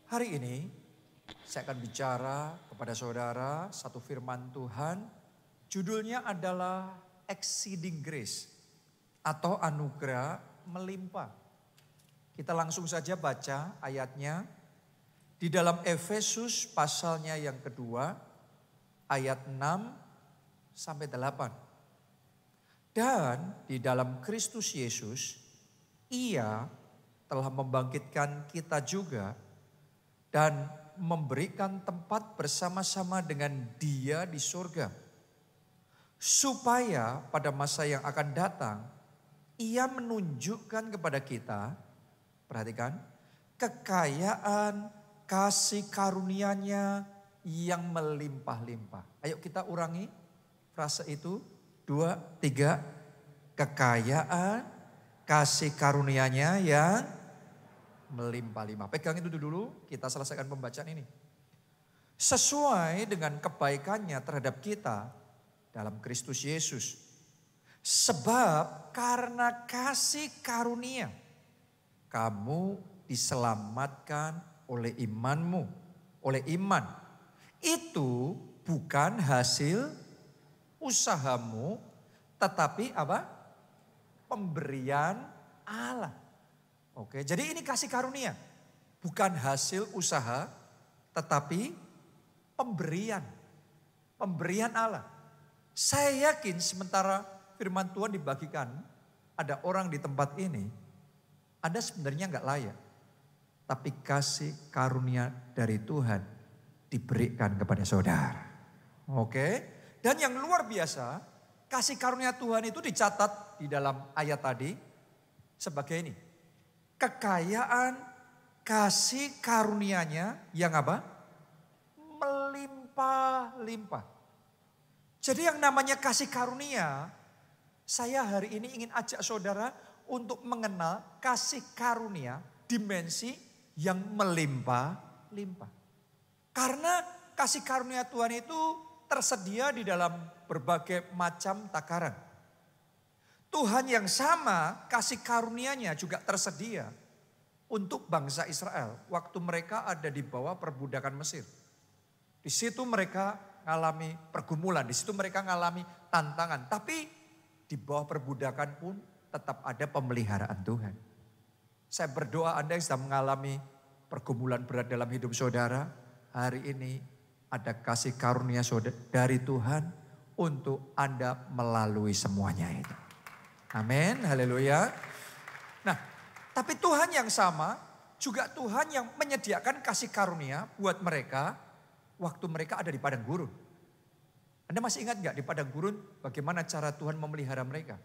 Hari ini saya akan bicara kepada saudara satu firman Tuhan. Judulnya adalah Exceeding Grace atau anugerah melimpah. Kita langsung saja baca ayatnya di dalam Efesus pasalnya yang kedua ayat 6 sampai 8. Dan di dalam Kristus Yesus Ia telah membangkitkan kita juga dan memberikan tempat bersama-sama dengan Dia di surga. Supaya pada masa yang akan datang, Ia menunjukkan kepada kita, perhatikan, kekayaan kasih karunia-Nya yang melimpah-limpah. Ayo kita urangi frase itu, 2, 3. Kekayaan kasih karunia-Nya yang melimpah-limpah. Pegang itu dulu, kita selesaikan pembacaan ini. Sesuai dengan kebaikannya terhadap kita dalam Kristus Yesus. Sebab karena kasih karunia, kamu diselamatkan oleh imanmu, oleh iman. Itu bukan hasil usahamu, tetapi apa? Pemberian Allah. Oke, jadi ini kasih karunia. Bukan hasil usaha, tetapi pemberian. Pemberian Allah. Saya yakin sementara firman Tuhan dibagikan, ada orang di tempat ini, Anda sebenarnya nggak layak. Tapi kasih karunia dari Tuhan diberikan kepada saudara. Oke, dan yang luar biasa, kasih karunia Tuhan itu dicatat di dalam ayat tadi sebagai ini. Kekayaan kasih karunia-Nya yang apa? Melimpah-limpah. Jadi yang namanya kasih karunia, saya hari ini ingin ajak saudara untuk mengenal kasih karunia dimensi yang melimpah-limpah. Karena kasih karunia Tuhan itu tersedia di dalam berbagai macam takaran. Tuhan yang sama kasih karunia-Nya juga tersedia untuk bangsa Israel waktu mereka ada di bawah perbudakan Mesir. Di situ mereka mengalami pergumulan, di situ mereka mengalami tantangan. Tapi di bawah perbudakan pun tetap ada pemeliharaan Tuhan. Saya berdoa Anda yang sedang mengalami pergumulan berat dalam hidup saudara, hari ini ada kasih karunia saudara dari Tuhan untuk Anda melalui semuanya itu. Amin, haleluya. Nah, tapi Tuhan yang sama juga Tuhan yang menyediakan kasih karunia buat mereka waktu mereka ada di padang gurun. Anda masih ingat gak di padang gurun bagaimana cara Tuhan memelihara mereka?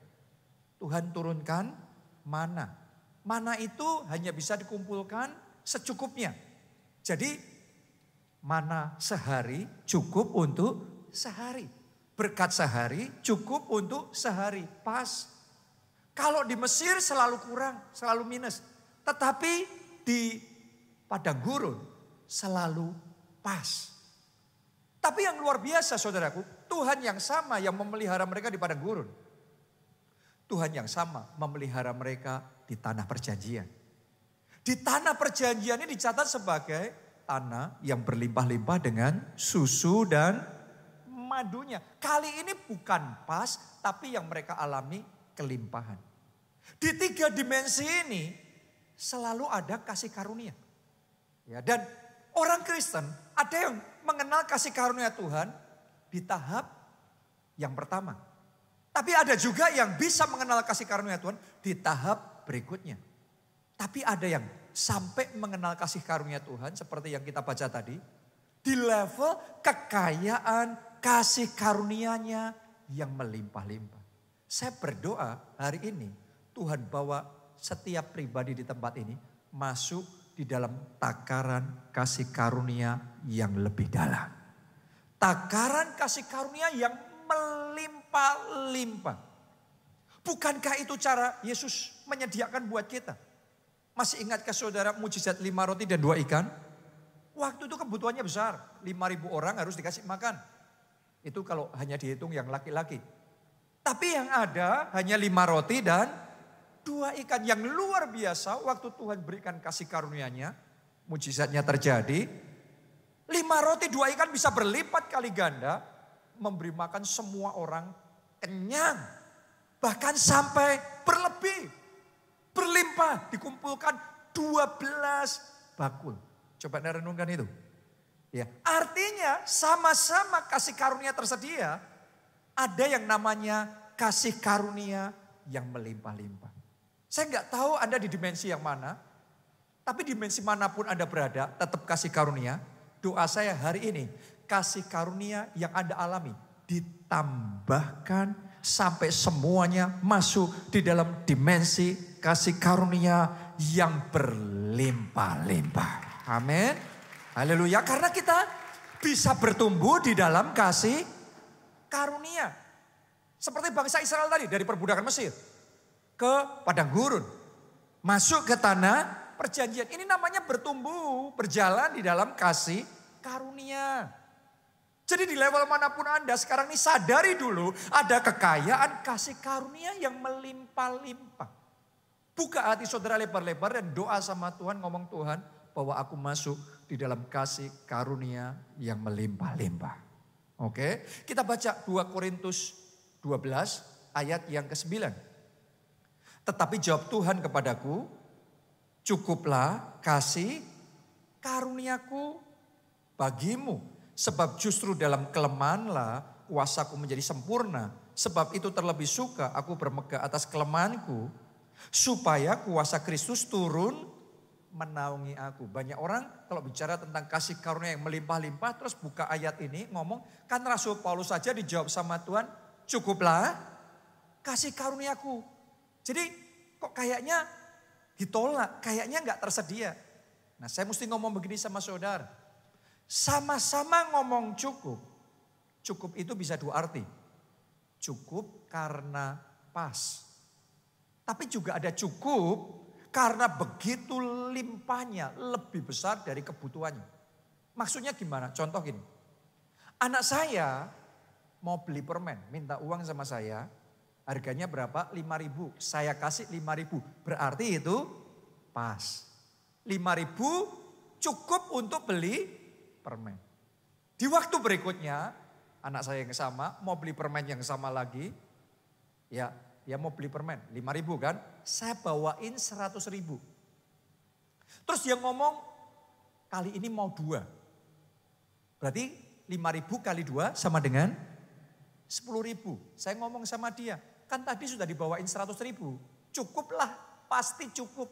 Tuhan turunkan mana. Mana itu hanya bisa dikumpulkan secukupnya. Jadi mana sehari cukup untuk sehari. Berkat sehari cukup untuk sehari, pas. Kalau di Mesir selalu kurang, selalu minus. Tetapi di padang gurun selalu pas. Tapi yang luar biasa saudaraku, Tuhan yang sama yang memelihara mereka di padang gurun. Tuhan yang sama memelihara mereka di tanah perjanjian. Di tanah perjanjian ini dicatat sebagai tanah yang berlimpah-limpah dengan susu dan madunya. Kali ini bukan pas, tapi yang mereka alami kelimpahan. Di 3 dimensi ini selalu ada kasih karunia. Ya, dan orang Kristen ada yang mengenal kasih karunia Tuhan di tahap yang pertama. Tapi ada juga yang bisa mengenal kasih karunia Tuhan di tahap berikutnya. Tapi ada yang sampai mengenal kasih karunia Tuhan seperti yang kita baca tadi. Di level kekayaan kasih karunia-Nya yang melimpah-limpah. Saya berdoa hari ini Tuhan bawa setiap pribadi di tempat ini masuk di dalam takaran kasih karunia yang lebih dalam. Takaran kasih karunia yang melimpah-limpah. Bukankah itu cara Yesus menyediakan buat kita? Masih ingatkah saudara mujizat 5 roti dan 2 ikan? Waktu itu kebutuhannya besar. 5.000 orang harus dikasih makan. Itu kalau hanya dihitung yang laki-laki. Tapi yang ada hanya 5 roti dan 2 ikan. Yang luar biasa waktu Tuhan berikan kasih karunia-Nya. Mujizatnya terjadi. 5 roti 2 ikan bisa berlipat kali ganda. Memberi makan semua orang kenyang. Bahkan sampai berlebih. Berlimpah. Dikumpulkan 12 bakul. Coba Anda renungkan itu. Ya, artinya sama-sama kasih karunia tersedia. Ada yang namanya kasih karunia yang melimpah-limpah. Saya nggak tahu Anda di dimensi yang mana. Tapi dimensi manapun Anda berada, tetap kasih karunia. Doa saya hari ini, kasih karunia yang Anda alami ditambahkan sampai semuanya masuk di dalam dimensi kasih karunia yang berlimpah-limpah. Amin. Haleluya. Karena kita bisa bertumbuh di dalam kasih karunia. Seperti bangsa Israel tadi dari perbudakan Mesir ke padang gurun. Masuk ke tanah perjanjian. Ini namanya bertumbuh, berjalan di dalam kasih karunia. Jadi di level manapun Anda sekarang ini sadari dulu ada kekayaan kasih karunia yang melimpah-limpah. Buka hati saudara lebar-lebar dan doa sama Tuhan, ngomong Tuhan bahwa aku masuk di dalam kasih karunia yang melimpah-limpah. Oke, kita baca 2 Korintus 12 ayat yang ke-9. Tetapi jawab Tuhan kepadaku, cukuplah kasih karuniaku bagimu. Sebab justru dalam kelemahanlah kuasaku menjadi sempurna. Sebab itu terlebih suka aku bermegah atas kelemahanku. Supaya kuasa Kristus turun menaungi aku. Banyak orang kalau bicara tentang kasih karunia yang melimpah-limpah. Terus buka ayat ini ngomong, kan Rasul Paulus saja dijawab sama Tuhan, cukuplah kasih karuniaku. Jadi kok kayaknya ditolak, kayaknya gak tersedia. Nah saya mesti ngomong begini sama saudara. Sama-sama ngomong cukup. Cukup itu bisa 2 arti. Cukup karena pas. Tapi juga ada cukup karena begitu limpahnya, lebih besar dari kebutuhannya. Maksudnya gimana? Contoh gini. Anak saya mau beli permen, minta uang sama saya. Harganya berapa? 5.000. Saya kasih 5.000. Berarti itu pas. 5.000 cukup untuk beli permen. Di waktu berikutnya, anak saya yang sama mau beli permen yang sama lagi. Ya, dia mau beli permen 5.000 kan. Saya bawain 100.000. Terus dia ngomong, kali ini mau 2. Berarti 5.000 kali 2 sama dengan 10.000. Saya ngomong sama dia, kan tadi sudah dibawain 100.000. Cukuplah, pasti cukup.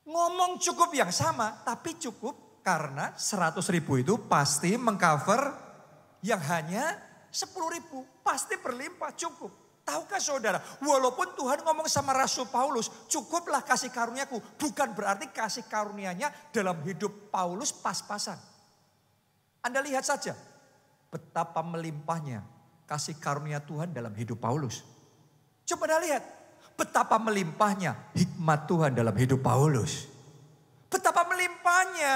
Ngomong cukup yang sama, tapi cukup karena 100.000 itu pasti mengcover yang hanya 10.000. Pasti berlimpah, cukup. Tahukah saudara, walaupun Tuhan ngomong sama Rasul Paulus, cukuplah kasih karuniaku. Bukan berarti kasih karunianya dalam hidup Paulus pas-pasan. Anda lihat saja betapa melimpahnya kasih karunia Tuhan dalam hidup Paulus. Coba Anda lihat betapa melimpahnya hikmat Tuhan dalam hidup Paulus. Betapa melimpahnya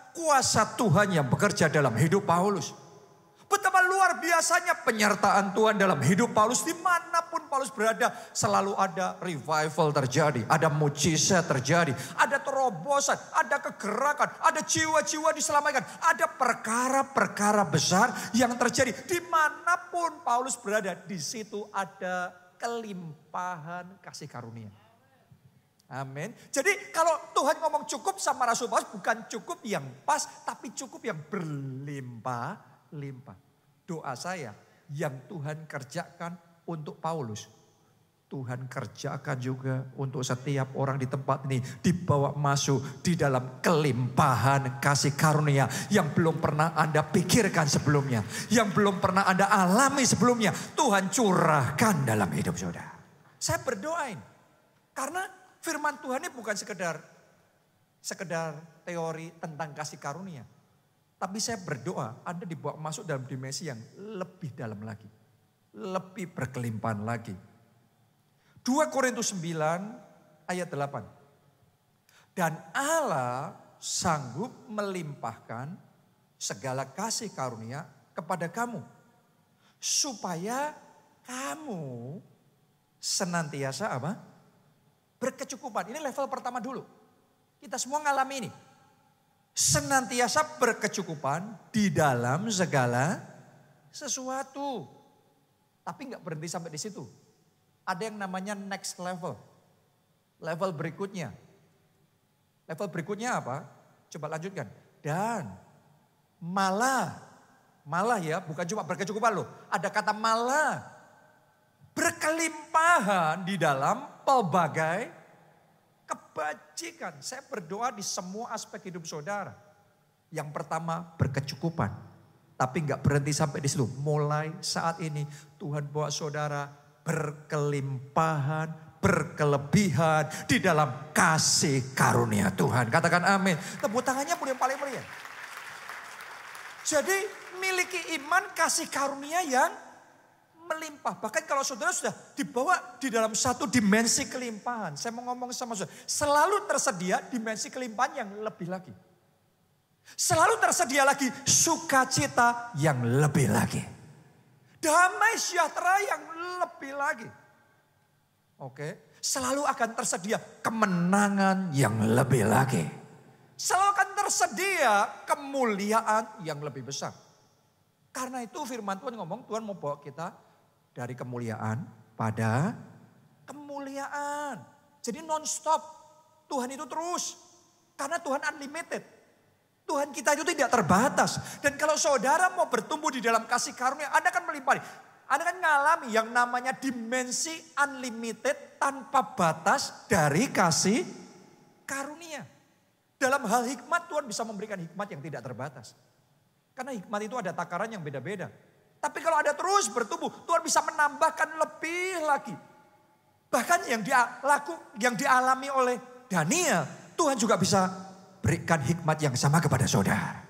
kuasa Tuhan yang bekerja dalam hidup Paulus. Betapa luar biasanya penyertaan Tuhan dalam hidup Paulus. Dimanapun Paulus berada selalu ada revival terjadi. Ada mujizat terjadi. Ada terobosan, ada kegerakan, ada jiwa-jiwa diselamatkan. Ada perkara-perkara besar yang terjadi. Dimanapun Paulus berada, di situ ada kelimpahan kasih karunia. Amin. Jadi kalau Tuhan ngomong cukup sama Rasul Paulus bukan cukup yang pas, tapi cukup yang berlimpah-limpah. Doa saya yang Tuhan kerjakan untuk Paulus, Tuhan kerjakan juga untuk setiap orang di tempat ini. Dibawa masuk di dalam kelimpahan kasih karunia yang belum pernah Anda pikirkan sebelumnya. Yang belum pernah Anda alami sebelumnya. Tuhan curahkan dalam hidup saudara. Saya berdoain karena firman Tuhan ini bukan sekedar teori tentang kasih karunia. Tapi saya berdoa Anda dibawa masuk dalam dimensi yang lebih dalam lagi. Lebih berkelimpahan lagi. 2 Korintus 9 ayat 8. Dan Allah sanggup melimpahkan segala kasih karunia kepada kamu. Supaya kamu senantiasa apa? Berkecukupan. Ini level pertama dulu. Kita semua ngalami ini. Senantiasa berkecukupan di dalam segala sesuatu. Tapi nggak berhenti sampai di situ. Ada yang namanya next level. Level berikutnya. Level berikutnya apa? Coba lanjutkan. Dan malah ya, bukan cuma berkecukupan loh. Ada kata malah. Berkelimpahan di dalam pelbagai kebajikan. Saya berdoa di semua aspek hidup saudara. Yang pertama berkecukupan. Tapi nggak berhenti sampai di situ. Mulai saat ini Tuhan bawa saudara berkelimpahan, berkelebihan di dalam kasih karunia Tuhan. Katakan amin. Tepuk tangannya yang paling meriah. Jadi miliki iman kasih karunia yang melimpah. Bahkan kalau saudara sudah dibawa di dalam satu dimensi kelimpahan. Saya mau ngomong sama saudara. Selalu tersedia dimensi kelimpahan yang lebih lagi. Selalu tersedia lagi sukacita yang lebih lagi. Damai sejahtera yang lebih lagi. Oke. Selalu akan tersedia kemenangan yang lebih lagi. Selalu akan tersedia kemuliaan yang lebih besar. Karena itu firman Tuhan ngomong, Tuhan mau bawa kita dari kemuliaan pada kemuliaan. Jadi non-stop. Tuhan itu terus. Karena Tuhan unlimited. Tuhan kita itu tidak terbatas. Dan kalau saudara mau bertumbuh di dalam kasih karunia, Anda akan melimpah. Anda kan ngalami yang namanya dimensi unlimited tanpa batas dari kasih karunia. Dalam hal hikmat Tuhan bisa memberikan hikmat yang tidak terbatas. Karena hikmat itu ada takaran yang beda-beda. Tapi kalau ada terus bertumbuh, Tuhan bisa menambahkan lebih lagi. Bahkan yang dialami oleh Daniel, Tuhan juga bisa berikan hikmat yang sama kepada saudara.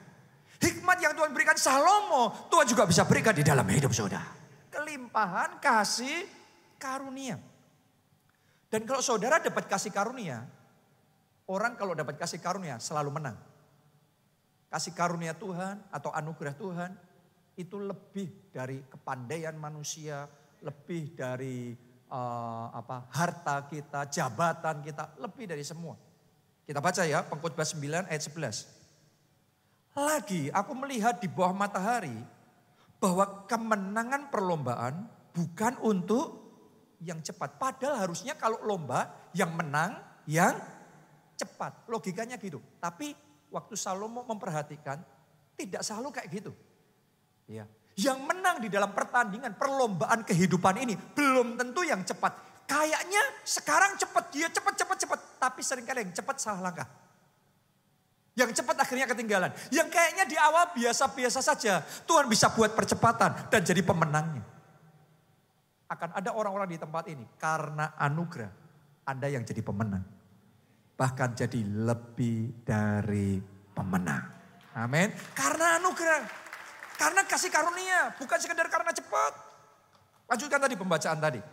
Hikmat yang Tuhan berikan Salomo, Tuhan juga bisa berikan di dalam hidup saudara. Kelimpahan kasih karunia. Dan kalau saudara dapat kasih karunia, orang kalau dapat kasih karunia selalu menang. Kasih karunia Tuhan atau anugerah Tuhan itu lebih dari kepandaian manusia, lebih dari harta kita, jabatan kita, lebih dari semua. Kita baca ya, Pengkhotbah 9 ayat 11. Lagi aku melihat di bawah matahari bahwa kemenangan perlombaan bukan untuk yang cepat. Padahal harusnya kalau lomba yang menang yang cepat. Logikanya gitu. Tapi waktu Salomo memperhatikan tidak selalu kayak gitu. Ya. Yang menang di dalam pertandingan perlombaan kehidupan ini belum tentu yang cepat. Kayaknya sekarang cepat, dia cepat. Tapi seringkali yang cepat salah langkah. Yang cepat akhirnya ketinggalan. Yang kayaknya di awal biasa-biasa saja. Tuhan bisa buat percepatan dan jadi pemenangnya. Akan ada orang-orang di tempat ini. Karena anugerah Anda yang jadi pemenang. Bahkan jadi lebih dari pemenang. Amin. Karena anugerah. Karena kasih karunia. Bukan sekedar karena cepat. Lanjutkan tadi pembacaan tadi.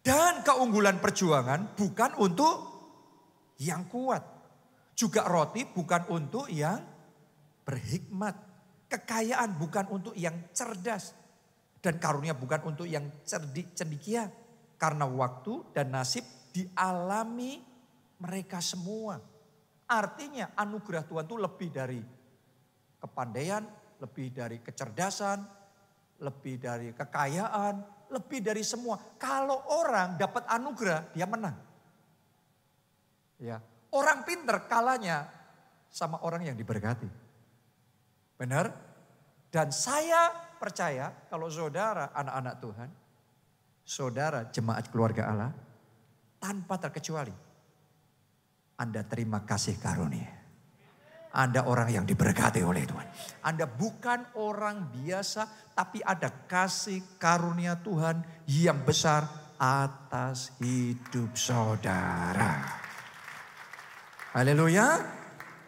Dan keunggulan perjuangan bukan untuk yang kuat. Juga roti bukan untuk yang berhikmat. Kekayaan bukan untuk yang cerdas. Dan karunia bukan untuk yang cendekia. Karena waktu dan nasib dialami mereka semua. Artinya anugerah Tuhan itu lebih dari kepandaian, lebih dari kecerdasan, lebih dari kekayaan, lebih dari semua. Kalau orang dapat anugerah, dia menang. Ya, orang pinter kalahnya sama orang yang diberkati. Benar? Dan saya percaya kalau saudara anak-anak Tuhan, saudara jemaat keluarga Allah, tanpa terkecuali, Anda terima kasih karunia. Anda orang yang diberkati oleh Tuhan. Anda bukan orang biasa, tapi ada kasih karunia Tuhan yang besar atas hidup saudara. Haleluya.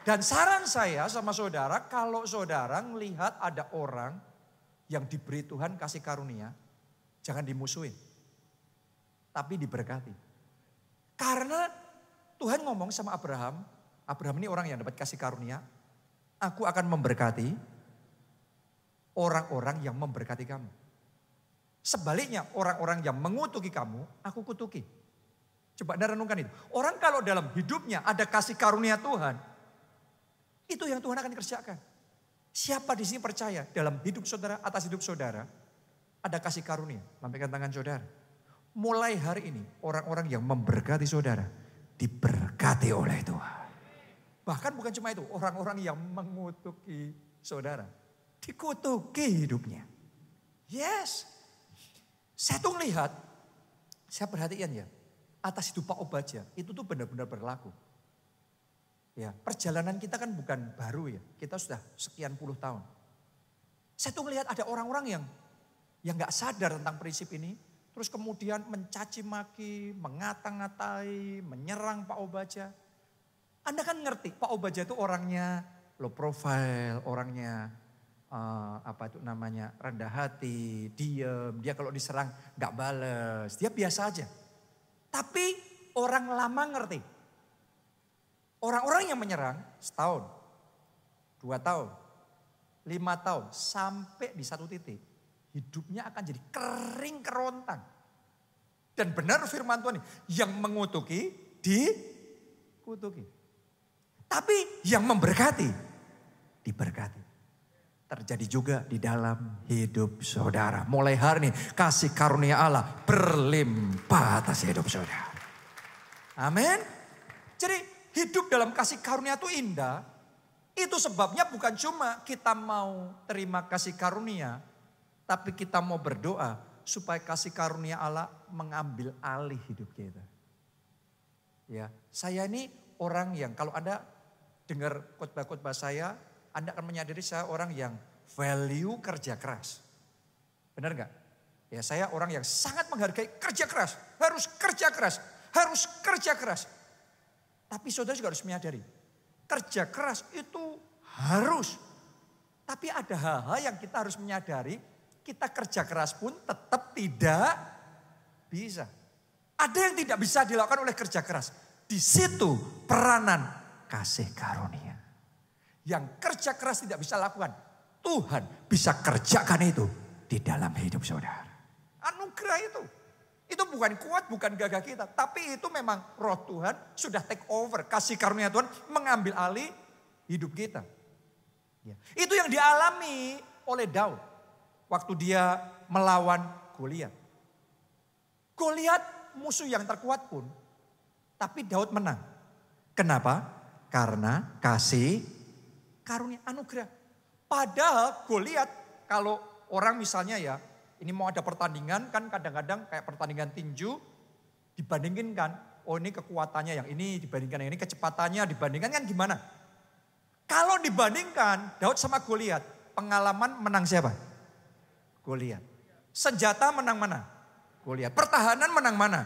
Dan saran saya sama saudara, kalau saudara melihat ada orang yang diberi Tuhan kasih karunia, jangan dimusuhin. Tapi diberkati. Karena Tuhan ngomong sama Abraham, Abraham ini orang yang dapat kasih karunia. Aku akan memberkati orang-orang yang memberkati kamu. Sebaliknya orang-orang yang mengutuki kamu, aku kutuki. Coba Anda renungkan itu. Orang kalau dalam hidupnya ada kasih karunia Tuhan, itu yang Tuhan akan kerjakan. Siapa di sini percaya dalam hidup saudara, atas hidup saudara, ada kasih karunia? Lambaikan tangan saudara. Mulai hari ini, orang-orang yang memberkati saudara, diberkati oleh Tuhan. Bahkan bukan cuma itu, orang-orang yang mengutuki saudara, dikutuki hidupnya. Yes. Saya tuh melihat, saya perhatikan ya, atas hidup Pak Obadja, itu tuh benar-benar berlaku. Ya, perjalanan kita kan bukan baru ya, kita sudah sekian puluh tahun. Saya tuh melihat ada orang-orang yang gak sadar tentang prinsip ini, terus kemudian mencaci maki, mengata-ngatai, menyerang Pak Obadja. Anda kan ngerti, Pak Obadja itu orangnya low profile, orangnya rendah hati, diem. Dia kalau diserang gak bales, dia biasa aja. Tapi orang lama ngerti. Orang-orang yang menyerang setahun, 2 tahun, 5 tahun, sampai di satu titik. Hidupnya akan jadi kering kerontang. Dan benar firman Tuhan, yang mengutuki, dikutuki. Tapi yang memberkati, diberkati. Terjadi juga di dalam hidup saudara. Mulai hari ini kasih karunia Allah berlimpah atas hidup saudara. Amin. Jadi hidup dalam kasih karunia itu indah. Itu sebabnya bukan cuma kita mau terima kasih karunia, tapi kita mau berdoa supaya kasih karunia Allah mengambil alih hidup kita. Ya, saya ini orang yang kalau Anda dengar khotbah-khotbah saya, Anda akan menyadari saya orang yang value kerja keras. Benar nggak? Ya, saya orang yang sangat menghargai kerja keras. Harus kerja keras, harus kerja keras. Tapi saudara juga harus menyadari, kerja keras itu harus. Tapi ada hal-hal yang kita harus menyadari, kita kerja keras pun tetap tidak bisa. Ada yang tidak bisa dilakukan oleh kerja keras. Di situ peranan kasih karunia. Yang kerja keras tidak bisa lakukan, Tuhan bisa kerjakan itu di dalam hidup saudara. Anugerah itu. Itu bukan kuat, bukan gagah kita. Tapi itu memang roh Tuhan sudah take over. Kasih karunia Tuhan mengambil alih hidup kita. Ya. Itu yang dialami oleh Daud. Waktu dia melawan Goliat. Goliat musuh yang terkuat pun. Tapi Daud menang. Kenapa? Karena kasih karunia anugerah. Padahal Goliat kalau orang misalnya ya. Ini mau ada pertandingan kan kadang-kadang kayak pertandingan tinju dibandingin kan. Oh ini kekuatannya yang ini dibandingkan yang ini, kecepatannya dibandingkan kan gimana. Kalau dibandingkan Daud sama Goliat, pengalaman menang siapa? Goliat. Senjata menang mana? Goliat. Pertahanan menang mana?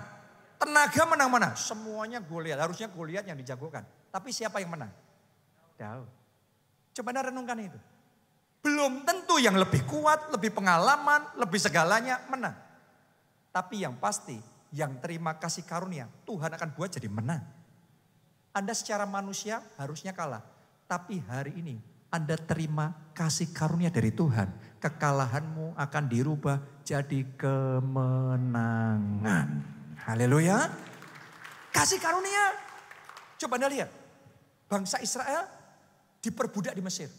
Tenaga menang mana? Semuanya Goliat. Harusnya Goliat yang dijagokan. Tapi siapa yang menang? Daud. Coba Anda renungkan itu. Belum tentu yang lebih kuat, lebih pengalaman, lebih segalanya menang. Tapi yang pasti, yang terima kasih karunia, Tuhan akan buat jadi menang. Anda secara manusia harusnya kalah. Tapi hari ini Anda terima kasih karunia dari Tuhan. Kekalahanmu akan dirubah jadi kemenangan. Haleluya. Kasih karunia. Coba Anda lihat. Bangsa Israel diperbudak di Mesir.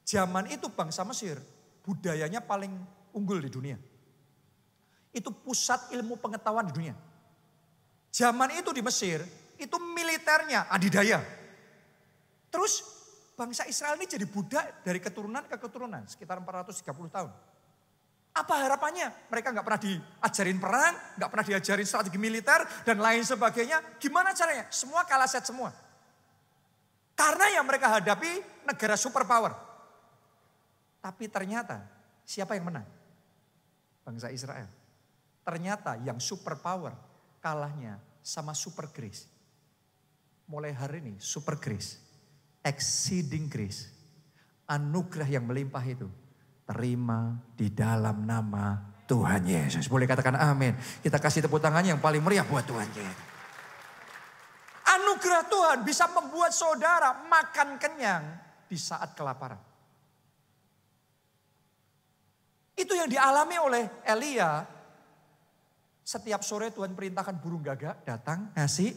Zaman itu bangsa Mesir budayanya paling unggul di dunia. Itu pusat ilmu pengetahuan di dunia. Zaman itu di Mesir itu militernya adidaya. Terus bangsa Israel ini jadi budak dari keturunan ke keturunan sekitar 430 tahun. Apa harapannya? Mereka gak pernah diajarin perang, gak pernah diajarin strategi militer dan lain sebagainya. Gimana caranya? Semua kalah set semua. Karena yang mereka hadapi negara superpower. Tapi ternyata siapa yang menang? Bangsa Israel. Ternyata yang super power kalahnya sama super grace. Mulai hari ini super grace, exceeding grace, anugerah yang melimpah itu terima di dalam nama Tuhan Yesus. Boleh katakan amin. Kita kasih tepuk tangan yang paling meriah buat Tuhan Yesus. Anugerah Tuhan bisa membuat saudara makan kenyang di saat kelaparan. Itu yang dialami oleh Elia Setiap sore Tuhan perintahkan burung gagak datang ngasih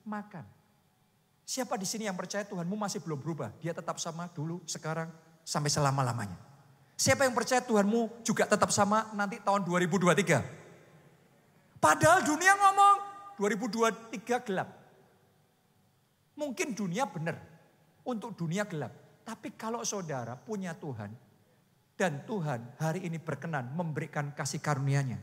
makan. Siapa di sini yang percaya Tuhanmu masih belum berubah? Dia tetap sama dulu, sekarang, sampai selama-lamanya. Siapa yang percaya Tuhanmu juga tetap sama nanti tahun 2023? Padahal dunia ngomong 2023 gelap. Mungkin dunia benar untuk dunia gelap. Tapi kalau saudara punya Tuhan dan Tuhan hari ini berkenan memberikan kasih karunia-Nya,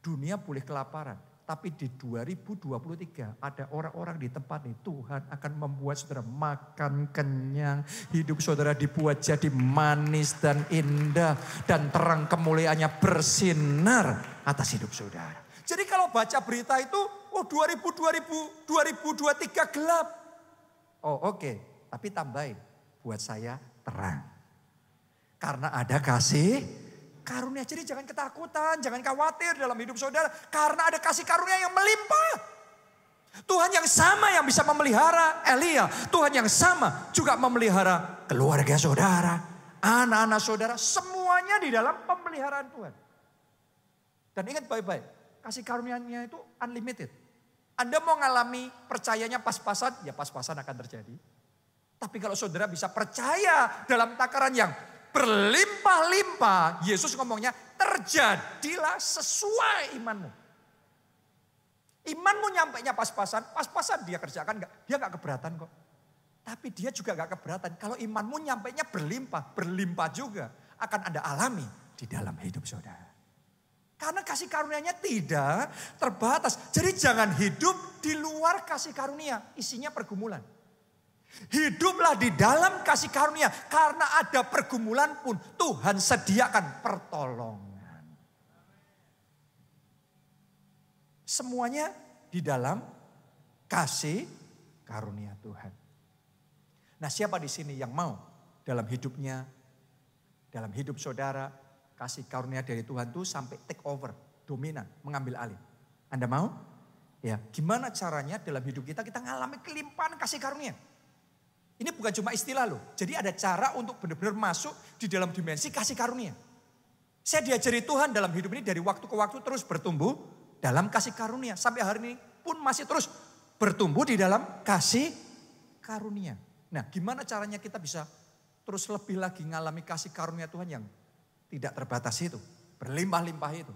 dunia boleh kelaparan. Tapi di 2023 ada orang-orang di tempat ini, Tuhan akan membuat saudara makan kenyang. Hidup saudara dibuat jadi manis dan indah. Dan terang kemuliaannya bersinar atas hidup saudara. Jadi kalau baca berita itu, 2023 gelap. Oh oke, tapi tambahin, buat saya terang. Karena ada kasih karunia. Jadi jangan ketakutan, jangan khawatir dalam hidup saudara. Karena ada kasih karunia yang melimpah. Tuhan yang sama yang bisa memelihara Elia. Tuhan yang sama juga memelihara keluarga saudara. Anak-anak saudara, semuanya di dalam pemeliharaan Tuhan. Dan ingat baik-baik, kasih karunia-Nya itu unlimited. Anda mau ngalami percayanya pas-pasan, ya pas-pasan akan terjadi. Tapi kalau saudara bisa percaya dalam takaran yang berlimpah-limpah, Yesus ngomongnya terjadilah sesuai imanmu. Imanmu nyampainya pas-pasan, pas-pasan dia kerjakan, dia gak keberatan kok. Tapi dia juga gak keberatan. Kalau imanmu nyampainya berlimpah juga akan Anda alami di dalam hidup saudara. Karena kasih karunia-Nya tidak terbatas. Jadi jangan hidup di luar kasih karunia. Isinya pergumulan. Hiduplah di dalam kasih karunia. Karena ada pergumulan pun Tuhan sediakan pertolongan. Semuanya di dalam kasih karunia Tuhan. Nah, siapa di sini yang mau dalam hidupnya, dalam hidup saudara, kasih karunia dari Tuhan itu sampai take over, dominan, mengambil alih. Anda mau? Ya, gimana caranya dalam hidup kita ngalami kelimpahan kasih karunia? Ini bukan cuma istilah loh. Jadi ada cara untuk benar-benar masuk di dalam dimensi kasih karunia. Saya diajari Tuhan dalam hidup ini dari waktu ke waktu terus bertumbuh dalam kasih karunia. Sampai hari ini pun masih terus bertumbuh di dalam kasih karunia. Nah, gimana caranya kita bisa terus lebih lagi ngalami kasih karunia Tuhan yang tidak terbatas itu, berlimpah-limpah itu.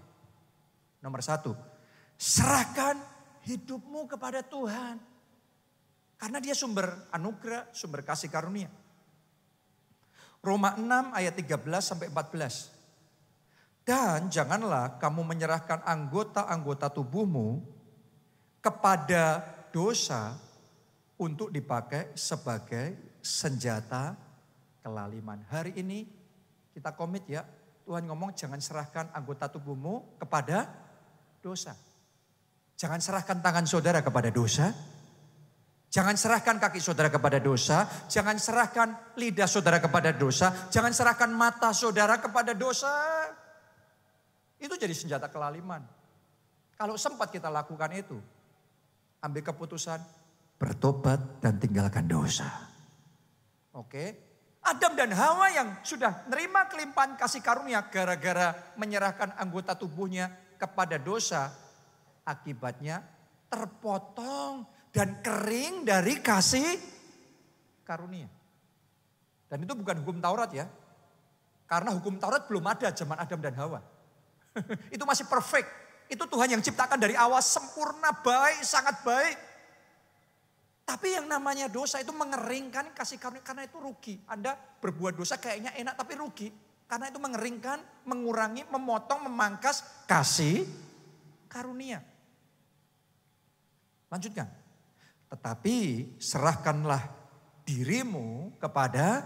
Nomor 1, serahkan hidupmu kepada Tuhan. Karena dia sumber anugerah, sumber kasih karunia. Roma 6 ayat 13 sampai 14. Dan janganlah kamu menyerahkan anggota-anggota tubuhmu kepada dosa untuk dipakai sebagai senjata kelaliman. Hari ini kita komit ya, Tuhan ngomong jangan serahkan anggota tubuhmu kepada dosa. Jangan serahkan tangan saudara kepada dosa. Jangan serahkan kaki saudara kepada dosa. Jangan serahkan lidah saudara kepada dosa. Jangan serahkan mata saudara kepada dosa. Itu jadi senjata kelaliman. Kalau sempat kita lakukan itu, ambil keputusan bertobat dan tinggalkan dosa. Oke? Adam dan Hawa yang sudah nerima kelimpahan kasih karunia gara-gara menyerahkan anggota tubuhnya kepada dosa, akibatnya terpotong dan kering dari kasih karunia. Dan itu bukan hukum Taurat ya. Karena hukum Taurat belum ada zaman Adam dan Hawa. Itu masih perfect. Itu Tuhan yang ciptakan dari awal sempurna, baik, sangat baik. Tapi yang namanya dosa itu mengeringkan kasih karunia. Karena itu rugi. Anda berbuat dosa kayaknya enak tapi rugi. Karena itu mengeringkan, mengurangi, memotong, memangkas kasih karunia. Lanjutkan. Tetapi serahkanlah dirimu kepada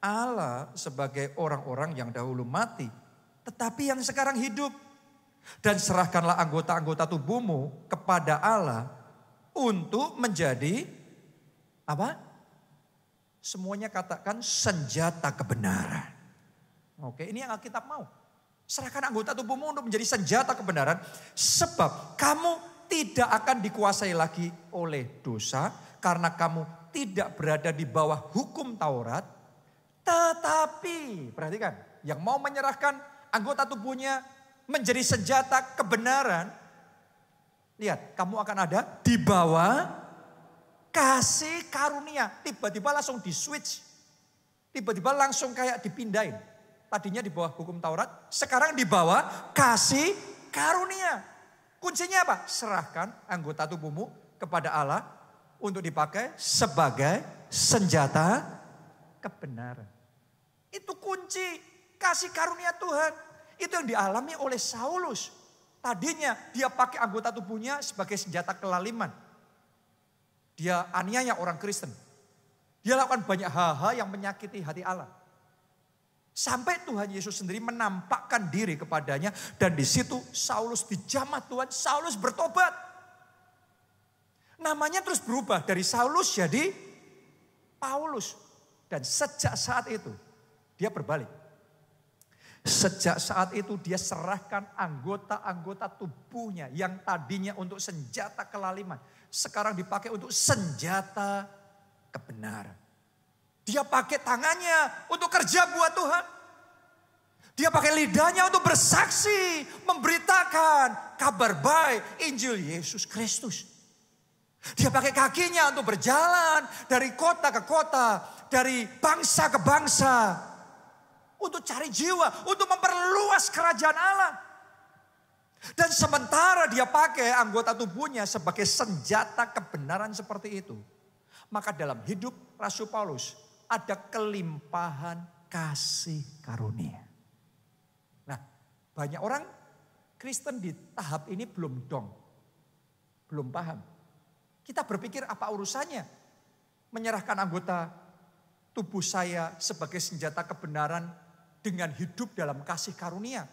Allah sebagai orang-orang yang dahulu mati. Tetapi yang sekarang hidup. Dan serahkanlah anggota-anggota tubuhmu kepada Allah untuk menjadi apa? Semuanya katakan senjata kebenaran. Oke, ini yang Alkitab mau. Serahkan anggota tubuhmu untuk menjadi senjata kebenaran. Sebab kamu tidak akan dikuasai lagi oleh dosa. Karena kamu tidak berada di bawah hukum Taurat. Tetapi, perhatikan, yang mau menyerahkan anggota tubuhnya menjadi senjata kebenaran. Lihat, kamu akan ada di bawah kasih karunia. Tiba-tiba langsung di switch. Tiba-tiba langsung kayak dipindahin. Tadinya di bawah hukum Taurat, sekarang di bawah kasih karunia. Kuncinya apa? Serahkan anggota tubuhmu kepada Allah untuk dipakai sebagai senjata kebenaran. Itu kunci kasih karunia Tuhan. Itu yang dialami oleh Saulus. Tadinya dia pakai anggota tubuhnya sebagai senjata kelaliman. Dia aniaya orang Kristen. Dia lakukan banyak hal-hal yang menyakiti hati Allah. Sampai Tuhan Yesus sendiri menampakkan diri kepadanya. Dan di situ Saulus dijamah Tuhan, Saulus bertobat. Namanya terus berubah dari Saulus jadi Paulus. Dan sejak saat itu dia berbalik. Sejak saat itu dia serahkan anggota-anggota tubuhnya yang tadinya untuk senjata kelaliman. Sekarang dipakai untuk senjata kebenaran. Dia pakai tangannya untuk kerja buat Tuhan. Dia pakai lidahnya untuk bersaksi, memberitakan kabar baik Injil Yesus Kristus. Dia pakai kakinya untuk berjalan dari kota ke kota, dari bangsa ke bangsa. Untuk cari jiwa, untuk memperluas kerajaan Allah. Dan sementara dia pakai anggota tubuhnya sebagai senjata kebenaran seperti itu. Maka dalam hidup Rasul Paulus ada kelimpahan kasih karunia. Nah, banyak orang Kristen di tahap ini belum dong. Belum paham. Kita berpikir apa urusannya menyerahkan anggota tubuh saya sebagai senjata kebenaran dengan hidup dalam kasih karunia.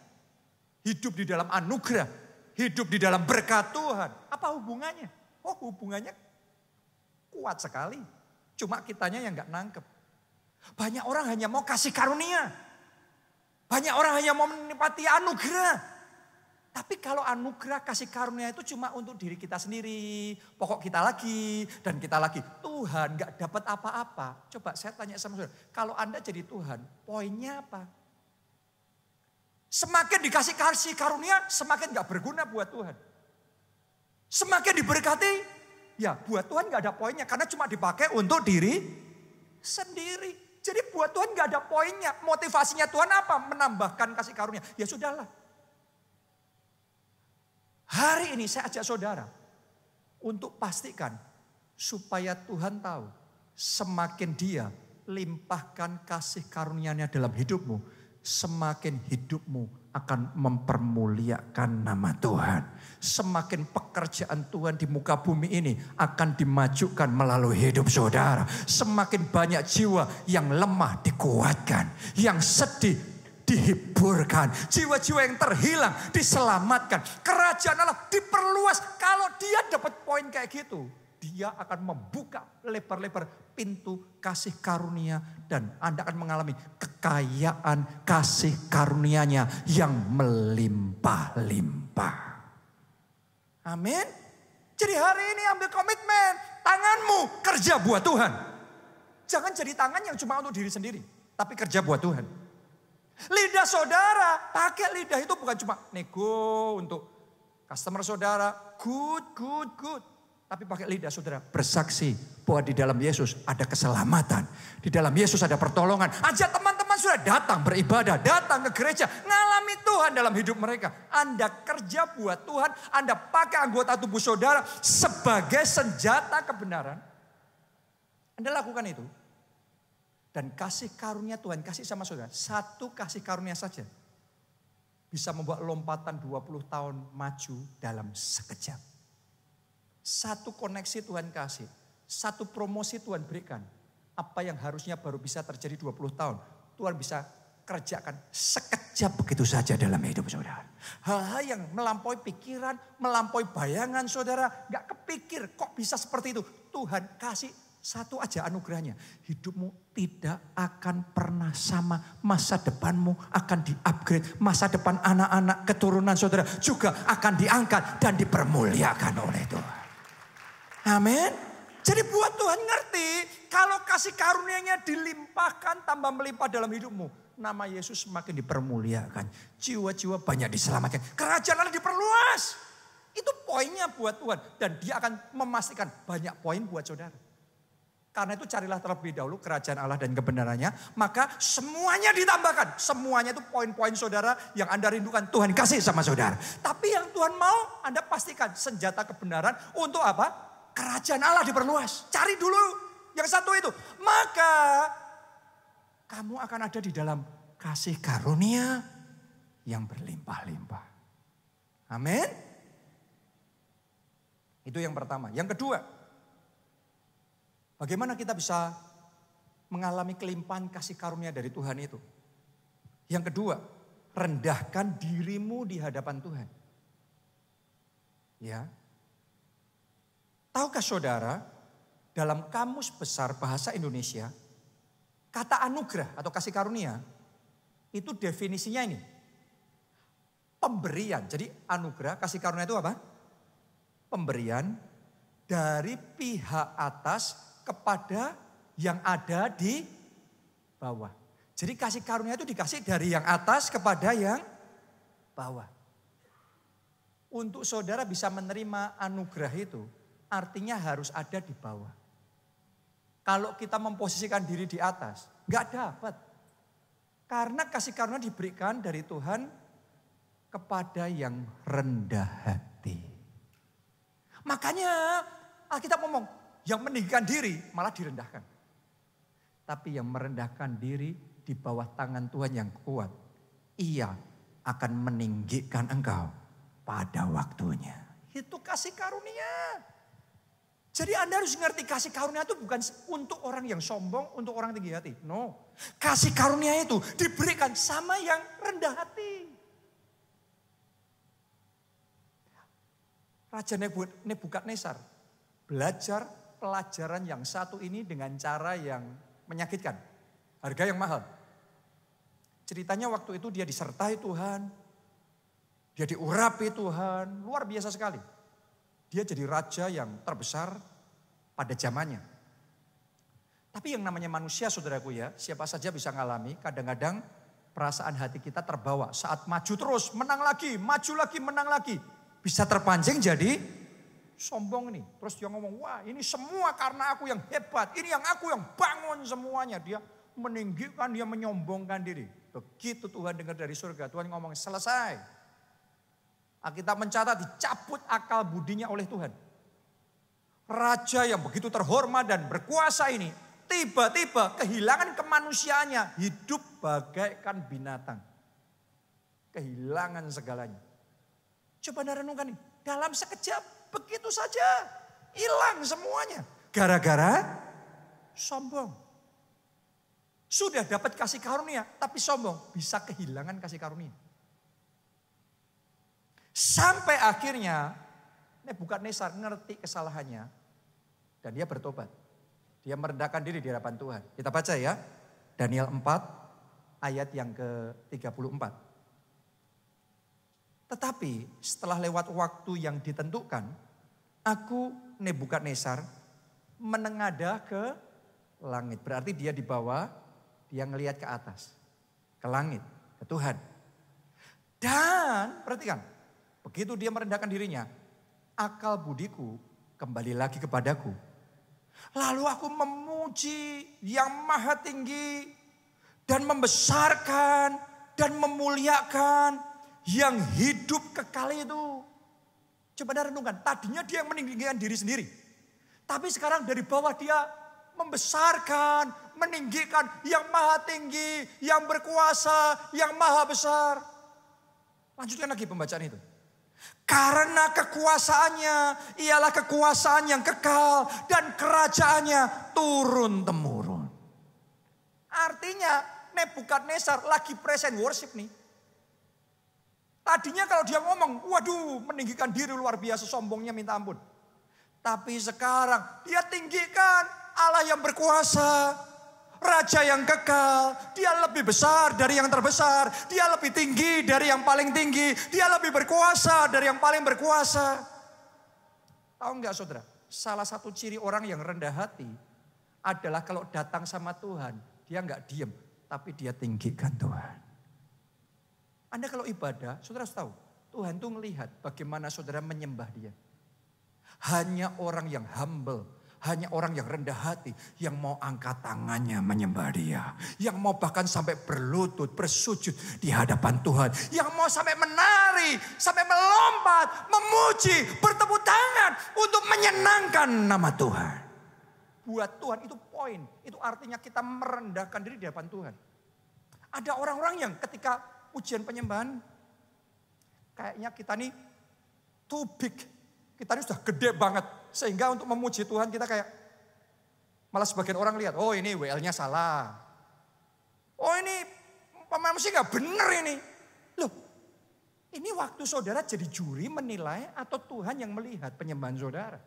Hidup di dalam anugerah. Hidup di dalam berkat Tuhan. Apa hubungannya? Oh, hubungannya kuat sekali. Cuma kitanya yang gak nangkep. Banyak orang hanya mau kasih karunia. Banyak orang hanya mau menikmati anugerah. Tapi kalau anugerah kasih karunia itu cuma untuk diri kita sendiri. Pokok kita lagi dan kita lagi. Tuhan gak dapat apa-apa. Coba saya tanya sama saudara. Kalau Anda jadi Tuhan, poinnya apa? Semakin dikasih kasih karunia, semakin gak berguna buat Tuhan. Semakin diberkati, ya buat Tuhan gak ada poinnya. Karena cuma dipakai untuk diri sendiri. Jadi buat Tuhan gak ada poinnya. Motivasinya Tuhan apa? Menambahkan kasih karunia. Ya sudahlah. Hari ini saya ajak saudara untuk pastikan supaya Tuhan tahu semakin dia limpahkan kasih karunia-Nya dalam hidupmu, semakin hidupmu akan mempermuliakan nama Tuhan. Semakin pekerjaan Tuhan di muka bumi ini akan dimajukan melalui hidup saudara. Semakin banyak jiwa yang lemah dikuatkan, yang sedih dihiburkan, jiwa-jiwa yang terhilang diselamatkan. Kerajaan Allah diperluas. Kalau dia dapat poin kayak gitu, dia akan membuka lebar-lebar pintu kasih karunia dan Anda akan mengalami kekayaan kasih karunia-Nya yang melimpah-limpah. Amin. Jadi hari ini ambil komitmen, tanganmu kerja buat Tuhan. Jangan jadi tangan yang cuma untuk diri sendiri, tapi kerja buat Tuhan. Lidah saudara, pakai lidah itu bukan cuma nego untuk customer saudara, good. Tapi pakai lidah saudara bersaksi bahwa di dalam Yesus ada keselamatan. Di dalam Yesus ada pertolongan. Ajak teman-teman sudah datang beribadah, datang ke gereja. Ngalami Tuhan dalam hidup mereka. Anda kerja buat Tuhan, Anda pakai anggota tubuh saudara sebagai senjata kebenaran. Anda lakukan itu. Dan kasih karunia Tuhan, kasih sama saudara. Satu kasih karunia saja bisa membuat lompatan 20 tahun maju dalam sekejap. Satu koneksi Tuhan kasih, satu promosi Tuhan berikan. Apa yang harusnya baru bisa terjadi 20 tahun, Tuhan bisa kerjakan sekejap begitu saja dalam hidup saudara. Hal-hal yang melampaui pikiran, melampaui bayangan saudara, gak kepikir kok bisa seperti itu. Tuhan kasih satu aja anugerahnya. Hidupmu tidak akan pernah sama. Masa depanmu akan di-upgrade. Masa depan anak-anak keturunan saudara juga akan diangkat dan dipermuliakan oleh Tuhan. Amin. Jadi buat Tuhan ngerti, kalau kasih karunia-Nya dilimpahkan tambah melimpah dalam hidupmu, nama Yesus semakin dipermuliakan. Jiwa-jiwa banyak diselamatkan. Kerajaan Allah diperluas. Itu poinnya buat Tuhan. Dan dia akan memastikan banyak poin buat saudara. Karena itu carilah terlebih dahulu kerajaan Allah dan kebenarannya. Maka semuanya ditambahkan. Semuanya itu poin-poin saudara yang Anda rindukan. Tuhan kasih sama saudara. Tapi yang Tuhan mau Anda pastikan senjata kebenaran untuk apa? Kerajaan Allah diperluas. Cari dulu yang satu itu. Maka kamu akan ada di dalam kasih karunia yang berlimpah-limpah. Amin. Itu yang pertama. Yang kedua. Bagaimana kita bisa mengalami kelimpahan kasih karunia dari Tuhan itu? Yang kedua, rendahkan dirimu di hadapan Tuhan. Ya. Tahukah saudara, dalam kamus besar bahasa Indonesia, kata anugerah atau kasih karunia, itu definisinya ini. Pemberian. Jadi anugerah, kasih karunia itu apa? Pemberian dari pihak atas kepada yang ada di bawah. Jadi kasih karunia itu dikasih dari yang atas kepada yang bawah. Untuk saudara bisa menerima anugerah itu, artinya harus ada di bawah. Kalau kita memposisikan diri di atas, nggak dapat. Karena kasih karunia diberikan dari Tuhan kepada yang rendah hati. Makanya Alkitab ngomong, yang meninggikan diri malah direndahkan. Tapi yang merendahkan diri di bawah tangan Tuhan yang kuat, Ia akan meninggikan engkau pada waktunya. Itu kasih karunia. Jadi Anda harus ngerti kasih karunia itu bukan untuk orang yang sombong, untuk orang tinggi hati. No. Kasih karunia itu diberikan sama yang rendah hati. Raja Nebukadnezar belajar pelajaran yang satu ini dengan cara yang menyakitkan. Harga yang mahal. Ceritanya waktu itu dia disertai Tuhan. Dia diurapi Tuhan. Luar biasa sekali. Dia jadi raja yang terbesar pada zamannya. Tapi yang namanya manusia saudaraku ya. Siapa saja bisa ngalami. Kadang-kadang perasaan hati kita terbawa. Saat maju terus menang lagi. Maju lagi menang lagi. Bisa terpancing jadi sombong nih. Terus dia ngomong, wah ini semua karena aku yang hebat. Ini yang aku yang bangun semuanya. Dia meninggikan, dia menyombongkan diri. Begitu Tuhan dengar dari surga. Tuhan ngomong selesai. Alkitab mencatat dicabut akal budinya oleh Tuhan. Raja yang begitu terhormat dan berkuasa ini. Tiba-tiba kehilangan kemanusiaannya. Hidup bagaikan binatang. Kehilangan segalanya. Coba Anda renungkan nih. Dalam sekejap. Begitu saja, hilang semuanya. Gara-gara sombong. Sudah dapat kasih karunia, tapi sombong. Bisa kehilangan kasih karunia. Sampai akhirnya Nebukadnezar ngerti kesalahannya. Dan dia bertobat. Dia merendahkan diri di hadapan Tuhan. Kita baca ya. Daniel 4 ayat yang ke-34. Tetapi setelah lewat waktu yang ditentukan, aku Nebukadnezar menengadah ke langit. Berarti dia di bawah, dia ngelihat ke atas. Ke langit, ke Tuhan. Dan perhatikan, begitu dia merendahkan dirinya, akal budiku kembali lagi kepadaku. Lalu aku memuji yang maha tinggi dan membesarkan dan memuliakan yang hidup kekal itu. Coba Anda renungkan, tadinya dia yang meninggikan diri sendiri. Tapi sekarang dari bawah dia membesarkan, meninggikan yang maha tinggi, yang berkuasa, yang maha besar. Lanjutkan lagi pembacaan itu. Karena kekuasaannya ialah kekuasaan yang kekal dan kerajaannya turun-temurun. Artinya Nebukadnezar lagi present worship nih. Tadinya kalau dia ngomong, waduh meninggikan diri luar biasa, sombongnya minta ampun. Tapi sekarang dia tinggikan Allah yang berkuasa, Raja yang kekal, dia lebih besar dari yang terbesar, dia lebih tinggi dari yang paling tinggi, dia lebih berkuasa dari yang paling berkuasa. Tahu nggak saudara, salah satu ciri orang yang rendah hati adalah kalau datang sama Tuhan, dia nggak diem, tapi dia tinggikan Tuhan. Anda kalau ibadah, saudara harus tahu, Tuhan tuh melihat bagaimana saudara menyembah dia. Hanya orang yang humble, hanya orang yang rendah hati, yang mau angkat tangannya menyembah dia. Yang mau bahkan sampai berlutut, bersujud di hadapan Tuhan. Yang mau sampai menari, sampai melompat, memuji, bertepuk tangan untuk menyenangkan nama Tuhan. Buat Tuhan itu poin, itu artinya kita merendahkan diri di hadapan Tuhan. Ada orang-orang yang ketika ujian penyembahan, kayaknya kita nih too big. Kita ini sudah gede banget. Sehingga untuk memuji Tuhan kita kayak, malah sebagian orang lihat, oh ini WL-nya salah. Oh ini pemain musik gak bener ini. Loh, ini waktu saudara jadi juri menilai atau Tuhan yang melihat penyembahan saudara?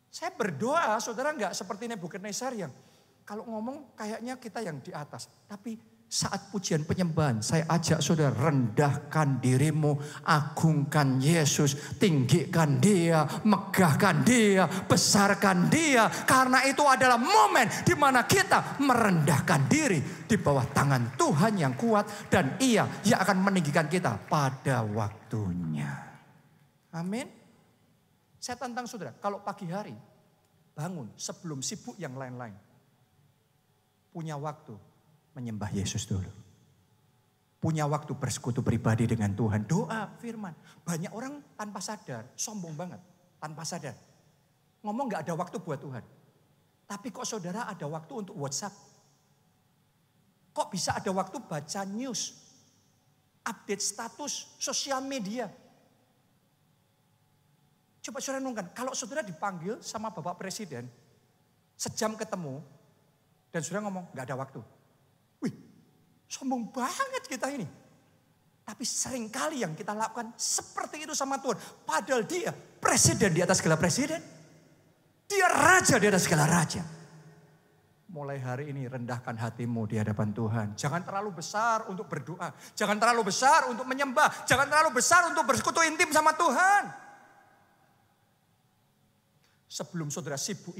Saya berdoa saudara gak seperti Nebukadnezar yang kalau ngomong kayaknya kita yang di atas. Tapi saat pujian penyembahan, saya ajak saudara rendahkan dirimu, agungkan Yesus, tinggikan dia, megahkan dia, besarkan dia. Karena itu adalah momen di mana kita merendahkan diri di bawah tangan Tuhan yang kuat. Dan ia yang akan meninggikan kita pada waktunya. Amin. Saya tantang saudara, kalau pagi hari bangun sebelum sibuk yang lain-lain. Punya waktu menyembah Yesus dulu. Punya waktu bersekutu pribadi dengan Tuhan. Doa, firman. Banyak orang tanpa sadar, sombong banget. Tanpa sadar. Ngomong gak ada waktu buat Tuhan. Tapi kok saudara ada waktu untuk WhatsApp? Kok bisa ada waktu baca news? Update status, sosial media? Coba saudara renungkan, kalau saudara dipanggil sama Bapak Presiden, sejam ketemu, dan saudara ngomong gak ada waktu. Wih, sombong banget kita ini. Tapi seringkali yang kita lakukan seperti itu sama Tuhan. Padahal dia presiden di atas segala presiden. Dia raja di atas segala raja. Mulai hari ini rendahkan hatimu di hadapan Tuhan. Jangan terlalu besar untuk berdoa. Jangan terlalu besar untuk menyembah. Jangan terlalu besar untuk bersekutu intim sama Tuhan. Sebelum saudara sibuk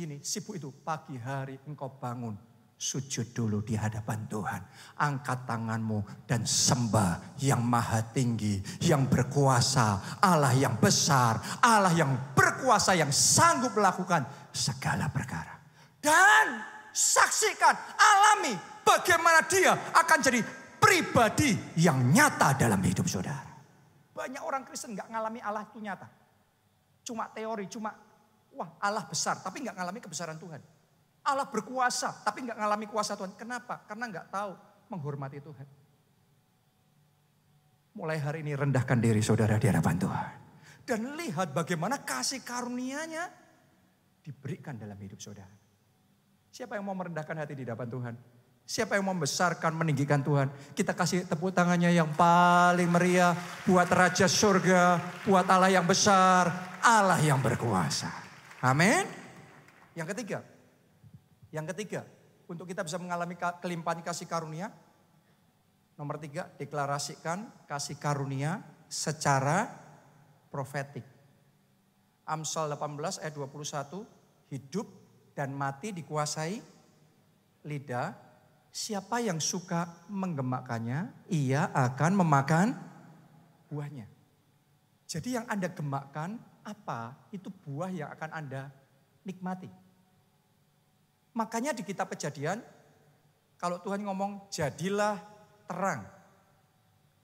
itu pagi hari engkau bangun. Sujud dulu di hadapan Tuhan. Angkat tanganmu dan sembah yang maha tinggi, yang berkuasa, Allah yang besar, Allah yang berkuasa, yang sanggup melakukan segala perkara. Dan saksikan, alami bagaimana dia akan jadi pribadi yang nyata dalam hidup saudara. Banyak orang Kristen gak ngalami Allah itu nyata. Cuma teori, cuma wah Allah besar, tapi gak ngalami kebesaran Tuhan. Allah berkuasa, tapi nggak ngalami kuasa Tuhan. Kenapa? Karena nggak tahu menghormati Tuhan. Mulai hari ini rendahkan diri saudara di hadapan Tuhan. Dan lihat bagaimana kasih karunia-Nya diberikan dalam hidup saudara. Siapa yang mau merendahkan hati di hadapan Tuhan? Siapa yang mau membesarkan, meninggikan Tuhan? Kita kasih tepuk tangannya yang paling meriah buat Raja Surga, buat Allah yang besar, Allah yang berkuasa. Amin. Yang ketiga, untuk kita bisa mengalami kelimpahan kasih karunia. Nomor 3, deklarasikan kasih karunia secara profetik. Amsal 18 ayat 21, hidup dan mati dikuasai lidah. Siapa yang suka menggemakkannya, ia akan memakan buahnya. Jadi yang Anda gemakkan apa, itu buah yang akan Anda nikmati. Makanya di kitab Kejadian, kalau Tuhan ngomong jadilah terang.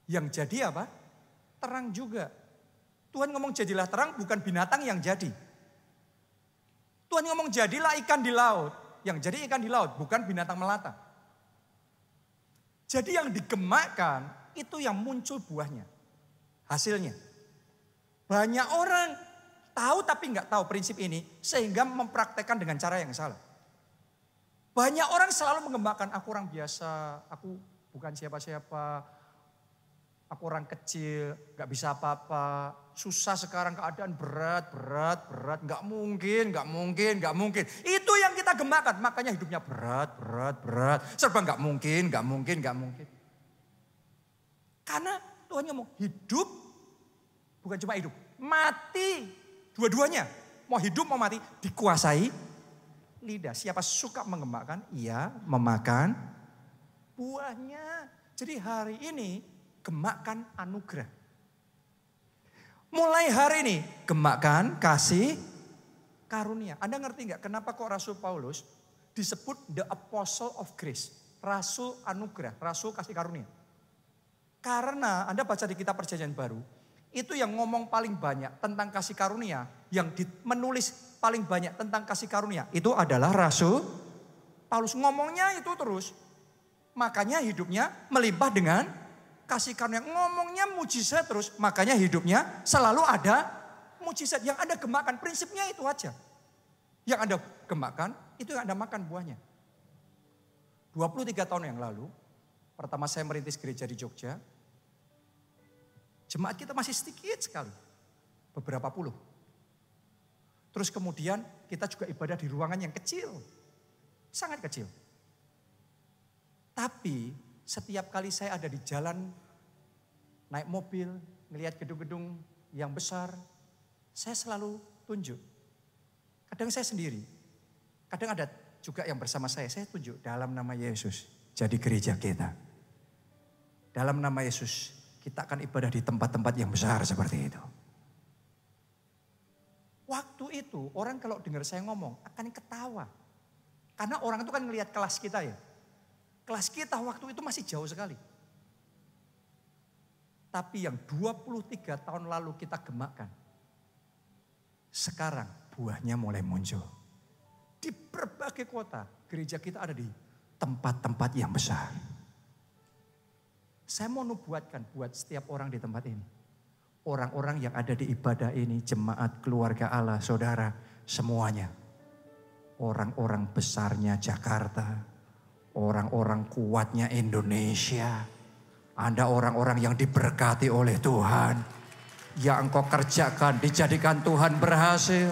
Yang jadi apa? Terang juga. Tuhan ngomong jadilah terang bukan binatang yang jadi. Tuhan ngomong jadilah ikan di laut. Yang jadi ikan di laut bukan binatang melata. Jadi yang digemakkan itu yang muncul buahnya. Hasilnya. Banyak orang tahu tapi nggak tahu prinsip ini sehingga mempraktekkan dengan cara yang salah. Banyak orang selalu mengembangkan, aku orang biasa, aku bukan siapa-siapa, aku orang kecil, gak bisa apa-apa, susah sekarang keadaan berat, gak mungkin. Itu yang kita gemakan, makanya hidupnya berat, serba gak mungkin. Karena Tuhan ngomong hidup, bukan cuma hidup, mati, dua-duanya, mau hidup mau mati, dikuasai lidah. Siapa suka mengemakan, ia memakan buahnya. Jadi hari ini gemakan anugerah. Mulai hari ini, gemakkan kasih karunia. Anda ngerti nggak kenapa kok Rasul Paulus disebut the apostle of grace. Rasul anugerah, rasul kasih karunia. Karena Anda baca di kitab Perjanjian Baru, itu yang ngomong paling banyak tentang kasih karunia, yang menulis paling banyak tentang kasih karunia, itu adalah Rasul Paulus. Ngomongnya itu terus. Makanya hidupnya melimpah dengan kasih karunia. Ngomongnya mujizat terus, makanya hidupnya selalu ada mujizat. Yang Anda gemakan, prinsipnya itu aja. Yang Anda gemakan, itu yang Anda makan buahnya. 23 tahun yang lalu, pertama saya merintis gereja di Jogja, jemaat kita masih sedikit sekali, beberapa puluh. Terus kemudian kita juga ibadah di ruangan yang kecil, sangat kecil. Tapi setiap kali saya ada di jalan, naik mobil, melihat gedung-gedung yang besar, saya selalu tunjuk. Kadang saya sendiri, kadang ada juga yang bersama saya tunjuk dalam nama Yesus. Jadi gereja kita. Dalam nama Yesus, kita akan ibadah di tempat-tempat yang besar seperti itu. Waktu itu orang kalau dengar saya ngomong akan ketawa. Karena orang itu kan ngelihat kelas kita ya. Kelas kita waktu itu masih jauh sekali. Tapi yang 23 tahun lalu kita gemakkan. Sekarang buahnya mulai muncul. Di berbagai kota gereja kita ada di tempat-tempat yang besar. Saya mau nubuatkan buat setiap orang di tempat ini. Orang-orang yang ada di ibadah ini, jemaat, keluarga Allah, saudara, semuanya. Orang-orang besarnya Jakarta. Orang-orang kuatnya Indonesia. Anda orang-orang yang diberkati oleh Tuhan. Yang engkau kerjakan dijadikan Tuhan berhasil.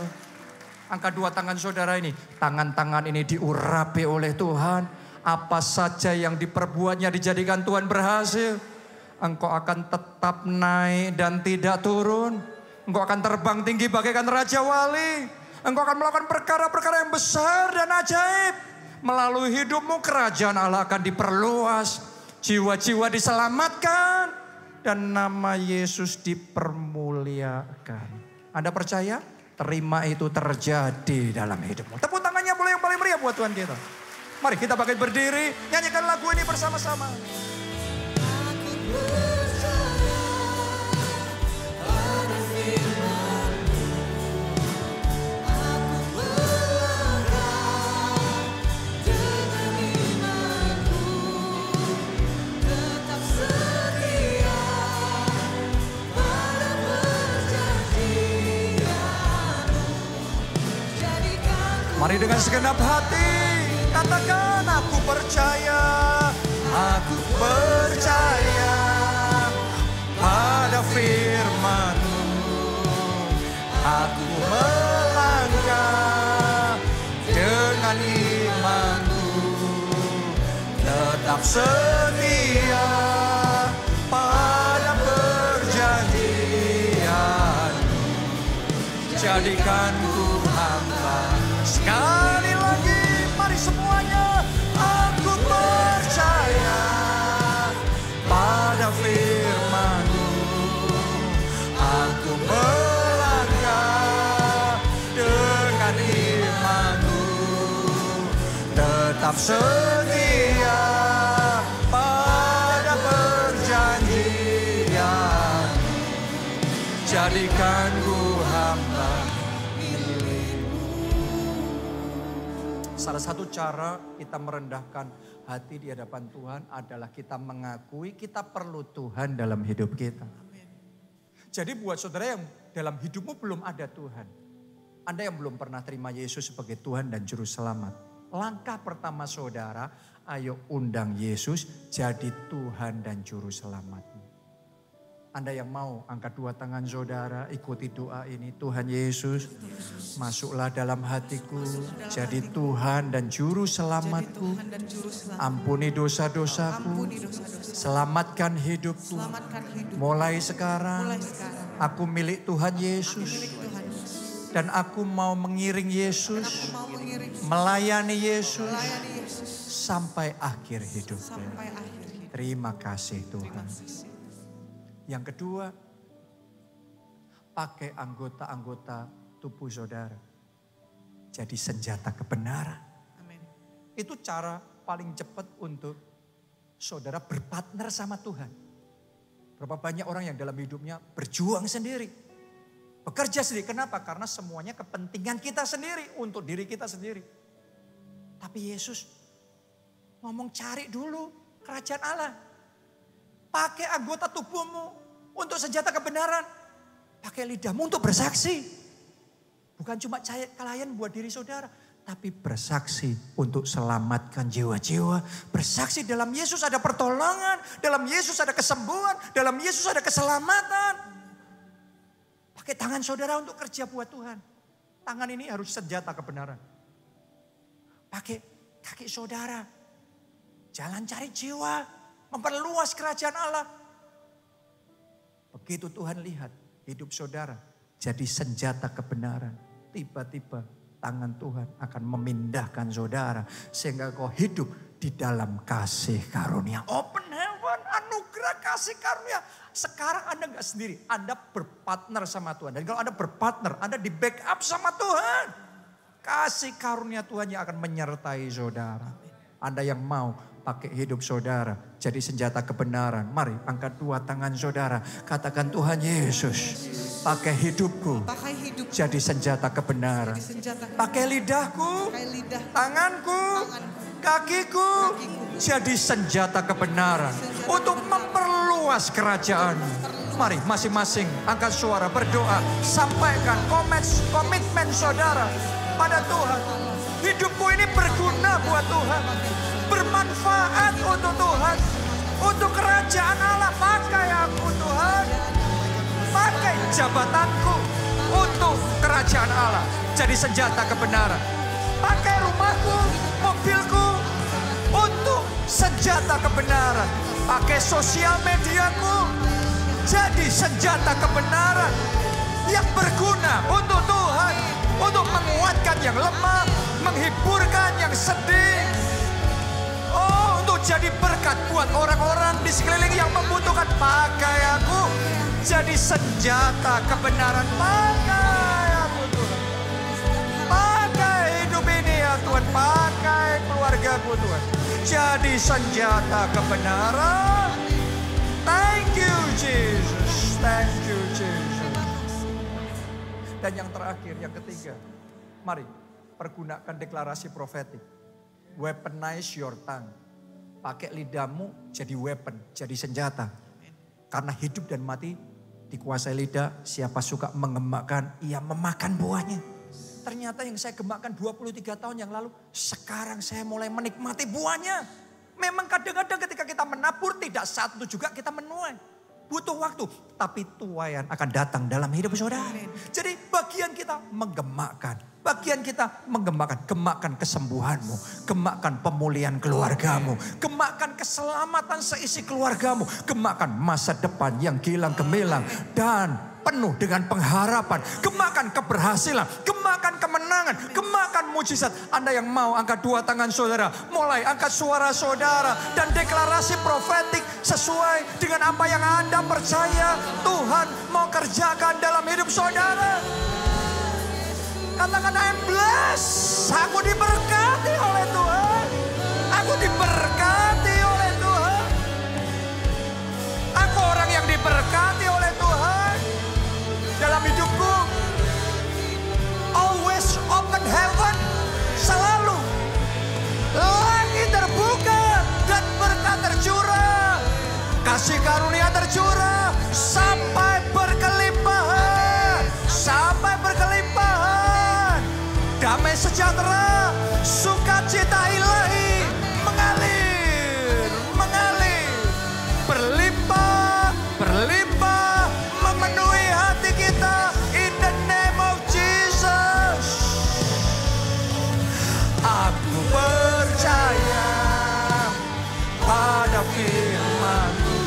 Angkat dua tangan saudara ini. Tangan-tangan ini diurapi oleh Tuhan. Apa saja yang diperbuatnya dijadikan Tuhan berhasil. Engkau akan tetap naik dan tidak turun. Engkau akan terbang tinggi bagaikan Raja Wali. Engkau akan melakukan perkara-perkara yang besar dan ajaib. Melalui hidupmu kerajaan Allah akan diperluas. Jiwa-jiwa diselamatkan. Dan nama Yesus dipermuliakan. Anda percaya? Terima itu terjadi dalam hidupmu. Tepuk tangannya boleh yang paling meriah buat Tuhan kita. Mari kita bangkit berdiri. Nyanyikan lagu ini bersama-sama. Mari dengan segenap hati katakan aku percaya pada firman-Mu. Aku melangkah dengan iman-Ku, tetap setia pada perjanjian-Mu. Jadikan ku hamba. Sekali lagi, mari semuanya. Aku percaya pada firman-Mu. Aku melangkah dengan iman-Ku, tetap setia pada perjanjian. Jadikan ku hamba. Salah satu cara kita merendahkan hati di hadapan Tuhan adalah kita mengakui kita perlu Tuhan dalam hidup kita. Jadi buat saudara yang dalam hidupmu belum ada Tuhan. Anda yang belum pernah terima Yesus sebagai Tuhan dan Juru Selamat. Langkah pertama saudara, ayo undang Yesus jadi Tuhan dan Juru Selamatmu. Anda yang mau angkat dua tangan saudara, ikuti doa ini. Tuhan Yesus, masuklah dalam hatiku, jadi Tuhan dan Juru Selamatku. Ampuni dosa-dosaku, selamatkan hidupku. Mulai sekarang, aku milik Tuhan Yesus. Dan aku mau mengiring Yesus, melayani Yesus sampai akhir hidupku. Terima kasih Tuhan. Yang kedua, pakai anggota-anggota tubuh saudara. Jadi senjata kebenaran. Amin. Itu cara paling cepat untuk saudara berpartner sama Tuhan. Berapa banyak orang yang dalam hidupnya berjuang sendiri. Bekerja sendiri. Kenapa? Karena semuanya kepentingan kita sendiri. Untuk diri kita sendiri. Tapi Yesus ngomong cari dulu kerajaan Allah. Pakai anggota tubuhmu untuk senjata kebenaran. Pakai lidahmu untuk bersaksi. Bukan cuma kalian buat diri saudara. Tapi bersaksi untuk selamatkan jiwa-jiwa. Bersaksi dalam Yesus ada pertolongan. Dalam Yesus ada kesembuhan. Dalam Yesus ada keselamatan. Pakai tangan saudara untuk kerja buat Tuhan. Tangan ini harus senjata kebenaran. Pakai kaki saudara. Jalan cari jiwa. Memperluas kerajaan Allah. Begitu Tuhan lihat hidup saudara jadi senjata kebenaran. Tiba-tiba tangan Tuhan akan memindahkan saudara. Sehingga kau hidup di dalam kasih karunia. Open heaven, anugerah kasih karunia. Sekarang Anda gak sendiri, Anda berpartner sama Tuhan. Dan kalau Anda berpartner, Anda di backup sama Tuhan. Kasih karunia Tuhan yang akan menyertai saudara. Anda yang mau pakai hidup saudara jadi senjata kebenaran. Mari angkat dua tangan saudara. Katakan Tuhan Yesus, pakai hidupku jadi senjata kebenaran. Pakai lidahku, tanganku, kakiku jadi senjata kebenaran. Untuk memperluas kerajaan. Mari masing-masing angkat suara berdoa. Sampaikan komitmen saudara pada Tuhan. Hidupku ini berguna buat Tuhan. Bermanfaat untuk Tuhan. Untuk kerajaan Allah. Pakai aku Tuhan. Pakai jabatanku untuk kerajaan Allah. Jadi senjata kebenaran. Pakai rumahku, mobilku untuk senjata kebenaran. Pakai sosial mediaku jadi senjata kebenaran. Yang berguna untuk Tuhan. Untuk menguatkan yang lemah. Menghiburkan yang sedih. Oh, untuk jadi berkat buat orang-orang di sekeliling yang membutuhkan. Pakai aku jadi senjata kebenaran. Pakai aku Tuhan. Pakai hidup ini ya Tuhan. Pakai keluargaku Tuhan. Jadi senjata kebenaran. Thank you Jesus. Thank you Jesus. Dan yang terakhir, yang ketiga. Mari pergunakan deklarasi profetik. Weaponize your tongue. Pakai lidahmu jadi weapon, jadi senjata. Karena hidup dan mati dikuasai lidah. Siapa suka mengemakkan, ia memakan buahnya. Ternyata yang saya gemakkan 23 tahun yang lalu, sekarang saya mulai menikmati buahnya. Memang kadang-kadang ketika kita menabur tidak satu juga kita menuai. Butuh waktu, tapi tuaian akan datang dalam hidup saudara. Jadi bagian kita menggemakkan. Bagian kita menggemakkan, gemakkan kesembuhanmu, gemakkan pemulihan keluargamu, gemakkan keselamatan seisi keluargamu, gemakkan masa depan yang gilang gemilang dan penuh dengan pengharapan, gemakkan keberhasilan, gemakkan kemenangan, gemakkan mujizat. Anda yang mau angkat dua tangan saudara, mulai angkat suara saudara dan deklarasi profetik sesuai dengan apa yang Anda percaya Tuhan mau kerjakan dalam hidup saudara. Katakan I'm blessed. Aku diberkati oleh Tuhan. Aku diberkati oleh Tuhan. Aku orang yang diberkati oleh Tuhan. Dalam hidupku. Always open heaven. Selalu. Langit terbuka dan berkat tercurah. Kasih karunia tercurah. Sampai berkelimpahan. Sampai berkelimpahan. Damai sejahtera, sukacita ilahi mengalir, mengalir, berlimpah, berlimpah, memenuhi hati kita. In the name of Jesus. Aku percaya pada firman-Mu.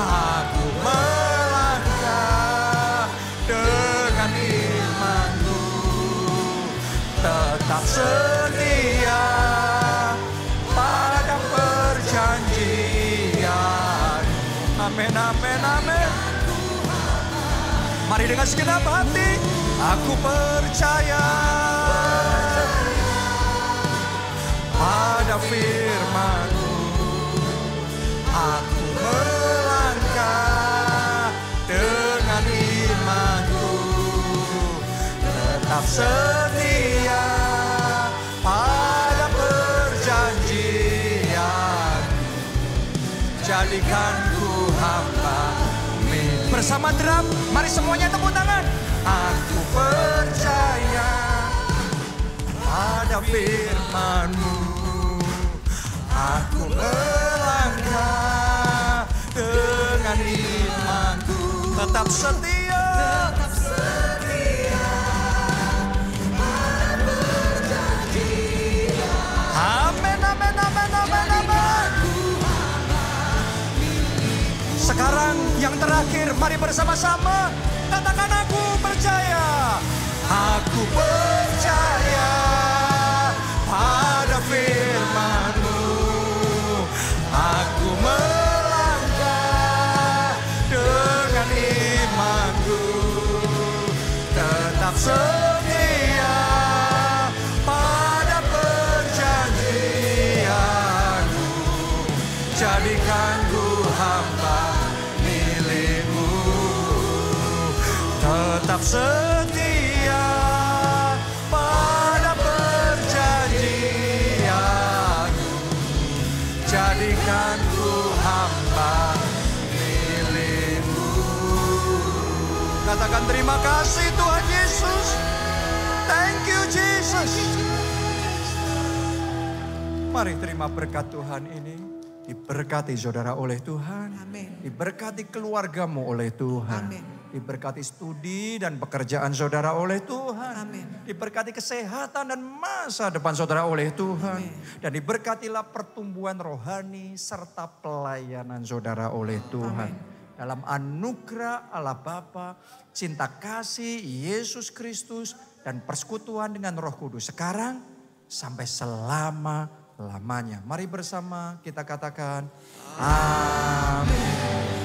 Aku melangkah dengan iman-Mu. Tetap setia pada perjanjian. Amin, amin, amin. Mari dengan segenap hati, aku percaya pada firman-Mu. Aku melangkah dengan imanku, tetap setia pada perjanjian. Jadikan ku hamba. Bersama drum, mari semuanya tepuk tangan. Aku percaya pada firman-Mu. Aku melangkah dengan imanku, tetap setia. Tetap setia pada perjanjian. Amin, amin, amin, amin, amin. Sekarang yang terakhir, mari bersama-sama katakan aku percaya. Aku percaya pada firman-Mu. Aku melangkah dengan imanku, tetap setia pada perjanjian-Mu. Jadikan ku hamba milik-Mu, tetap setia pada perjanjian-Mu. Jadikan ku hamba milik-Mu. Katakan terima kasih Tuhan Yesus. Thank you Jesus. Mari terima berkat Tuhan ini. Diberkati saudara oleh Tuhan. Amin. Diberkati keluargamu oleh Tuhan. Amin. Diberkati studi dan pekerjaan saudara oleh Tuhan. Amin. Diberkati kesehatan dan masa depan saudara oleh Tuhan. Amin. Dan diberkatilah pertumbuhan rohani serta pelayanan saudara oleh Tuhan. Amin. Dalam anugerah Allah Bapa, cinta kasih Yesus Kristus dan persekutuan dengan Roh Kudus sekarang sampai selama-lamanya. Mari bersama kita katakan amin.